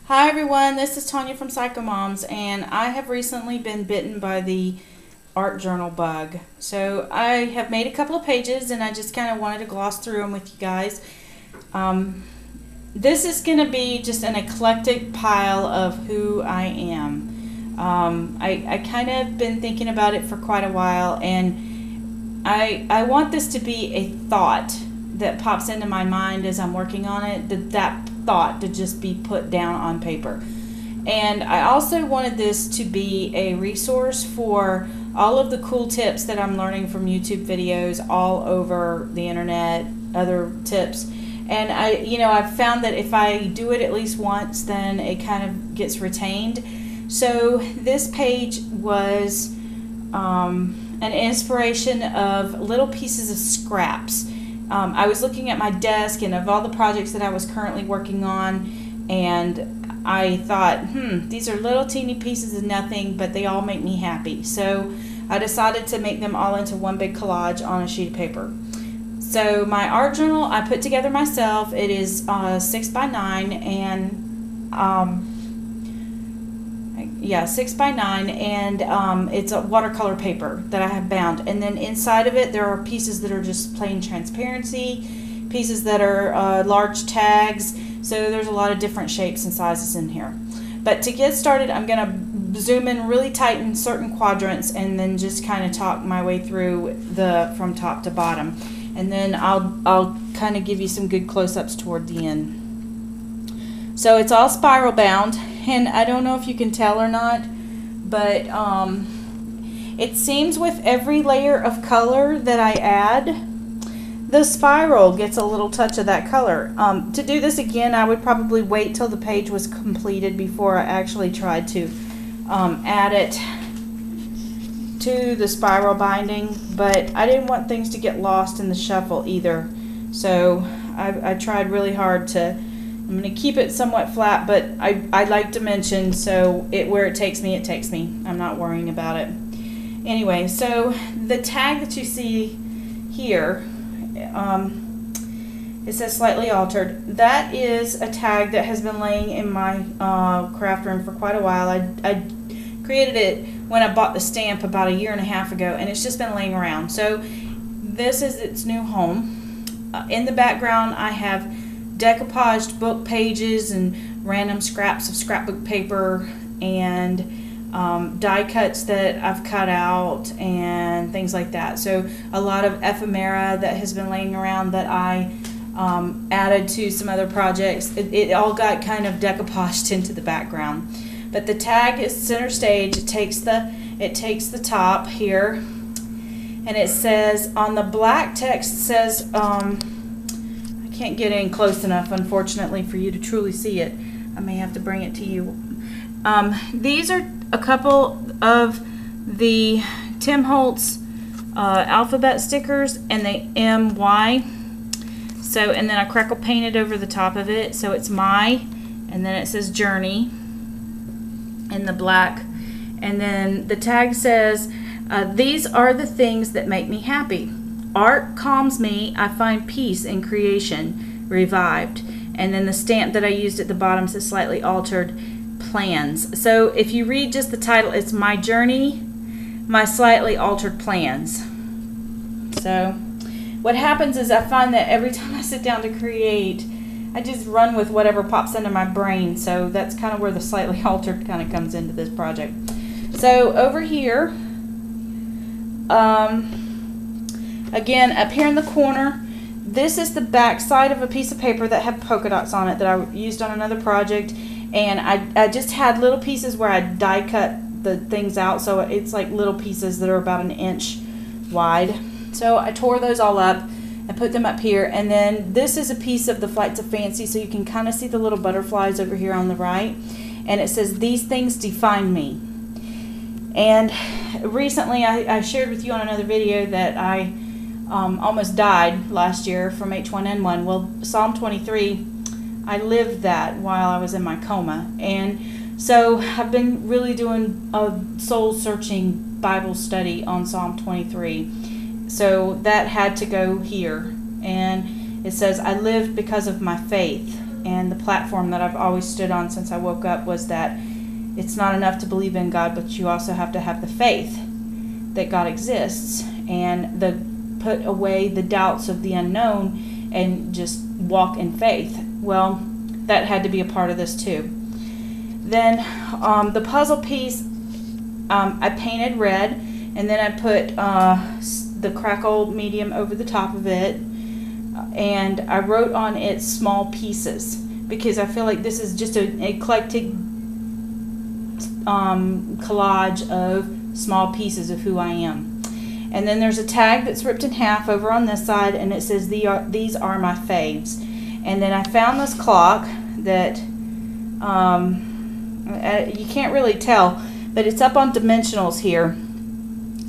Hi everyone, this is Tanya from Psycho Moms, and I have recently been bitten by the art journal bug. So I have made a couple of pages and I just kind of wanted to gloss through them with you guys. This is going to be just an eclectic pile of who I am. I kind of been thinking about it for quite a while, and I want this to be a thought that pops into my mind as I'm working on it, that thought to just be put down on paper. And I also wanted this to be a resource for all of the cool tips that I'm learning from YouTube videos all over the internet, other tips. And I've found that if I do it at least once, then it kind of gets retained. So this page was an inspiration of little pieces of scraps. I was looking at my desk and of all the projects that I was currently working on, and I thought, these are little teeny pieces of nothing, but they all make me happy. So I decided to make them all into one big collage on a sheet of paper. So my art journal I put together myself. It is 6x9 and 6x9, and it's a watercolor paper that I have bound, and then inside of it there are pieces that are just plain transparency, pieces that are large tags, so there's a lot of different shapes and sizes in here. But to get started, I'm going to zoom in really tight in certain quadrants and then just kind of talk my way through from top to bottom, and then I'll kind of give you some good close-ups toward the end. So it's all spiral bound, and I don't know if you can tell or not, but it seems with every layer of color that I add, the spiral gets a little touch of that color. To do this again, I would probably wait till the page was completed before I actually tried to add it to the spiral binding, but I didn't want things to get lost in the shuffle either. So I tried really hard to. I'm going to keep it somewhat flat, but I like dimension, so where it takes me, it takes me. I'm not worrying about it. Anyway, so the tag that you see here, it says slightly altered. That is a tag that has been laying in my craft room for quite a while. I created it when I bought the stamp about 1.5 years ago, and it's just been laying around. So this is its new home. In the background, I have decoupaged book pages and random scraps of scrapbook paper and die cuts that I've cut out and things like that. So a lot of ephemera that has been laying around that I added to some other projects. It all got kind of decoupaged into the background. But the tag is center stage. It takes the top here, and it says on the black text, it says can't get in close enough, unfortunately, for you to truly see it. I may have to bring it to you. These are a couple of the Tim Holtz alphabet stickers, and they MY. So, and then I crackle painted over the top of it, so it's my, and then it says Journey in the black, and then the tag says, these are the things that make me happy. Art calms me. I find peace in creation, revived. And then the stamp that I used at the bottom says slightly altered, plans. So if you read just the title, it's My Journey, My Slightly Altered Plans. So what happens is I find that every time I sit down to create, I just run with whatever pops into my brain. So that's kind of where the slightly altered kind of comes into this project. So over here, again, up here in the corner, this is the back side of a piece of paper that had polka dots on it that I used on another project, and I just had little pieces where I die cut the things out, so it's like little pieces that are about 1 inch wide. So I tore those all up and put them up here, and then this is a piece of the Flights of Fancy, so you can kind of see the little butterflies over here on the right, and it says, these things define me. And recently I shared with you on another video that I almost died last year from H1N1. Well, Psalm 23, I lived that while I was in my coma. And so I've been really doing a soul-searching Bible study on Psalm 23. So that had to go here. And it says, I lived because of my faith. And the platform that I've always stood on since I woke up was that it's not enough to believe in God, but you also have to have the faith that God exists, and put away the doubts of the unknown and just walk in faith. Well, that had to be a part of this too. Then the puzzle piece, I painted red, and then I put the crackle medium over the top of it, and I wrote on it small pieces, because I feel like this is just an eclectic collage of small pieces of who I am. And then there's a tag that's ripped in half over on this side, and it says these are my faves. And then I found this clock that you can't really tell, but it's up on dimensionals here,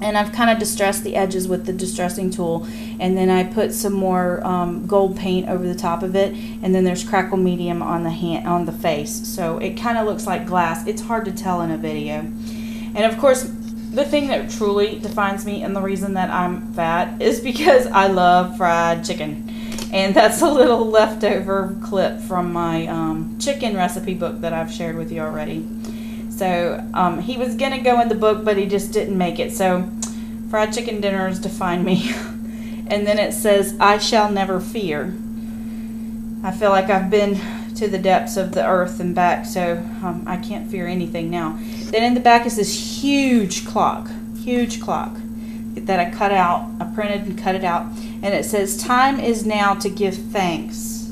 and I've kind of distressed the edges with the distressing tool, and then I put some more gold paint over the top of it, and then there's crackle medium on the face, so it kind of looks like glass. It's hard to tell in a video. And of course, the thing that truly defines me and the reason that I'm fat is because I love fried chicken. And that's a little leftover clip from my chicken recipe book that I've shared with you already. So he was going to go in the book, but he just didn't make it. So fried chicken dinners define me. And then it says, I shall never fear. I feel like I've been to the depths of the earth and back, so I can't fear anything now. Then in the back is this huge clock that I cut out. I printed and cut it out. And it says, time is now to give thanks.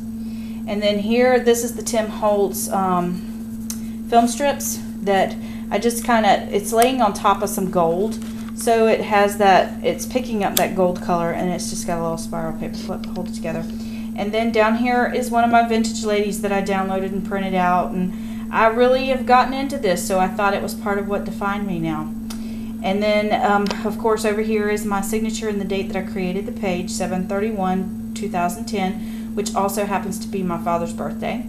And then here, this is the Tim Holtz film strips that I just it's laying on top of some gold. So it has that, it's picking up that gold color, and it's just got a little spiral paper clip to hold it together. And then down here is one of my vintage ladies that I downloaded and printed out. And I really have gotten into this, so I thought it was part of what defined me now. And then, of course, over here is my signature and the date that I created the page, 7/31/2010, which also happens to be my father's birthday.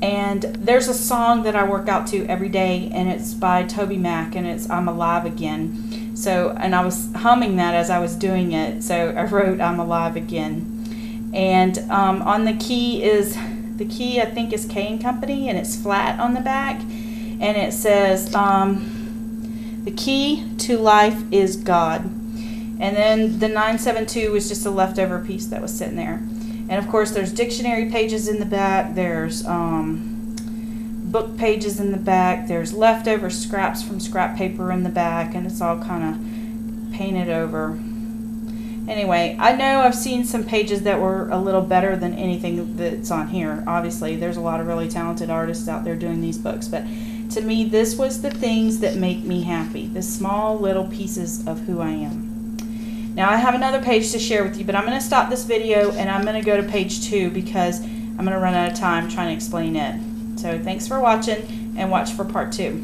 And there's a song that I work out to every day, and it's by Toby Mac, and it's I'm Alive Again. So, and I was humming that as I was doing it, so I wrote I'm Alive Again. And on the key I think is K & Company, and it's flat on the back, and it says the key to life is God. And then the 972 was just a leftover piece that was sitting there. And of course there's dictionary pages in the back, there's book pages in the back, there's leftover scraps from scrap paper in the back, and it's all kind of painted over. Anyway, I know I've seen some pages that were a little better than anything that's on here. Obviously, there's a lot of really talented artists out there doing these books, but to me, this was the things that make me happy, the small little pieces of who I am. Now, I have another page to share with you, but I'm going to stop this video and I'm going to go to page 2 because I'm going to run out of time trying to explain it. So, thanks for watching, and watch for part 2.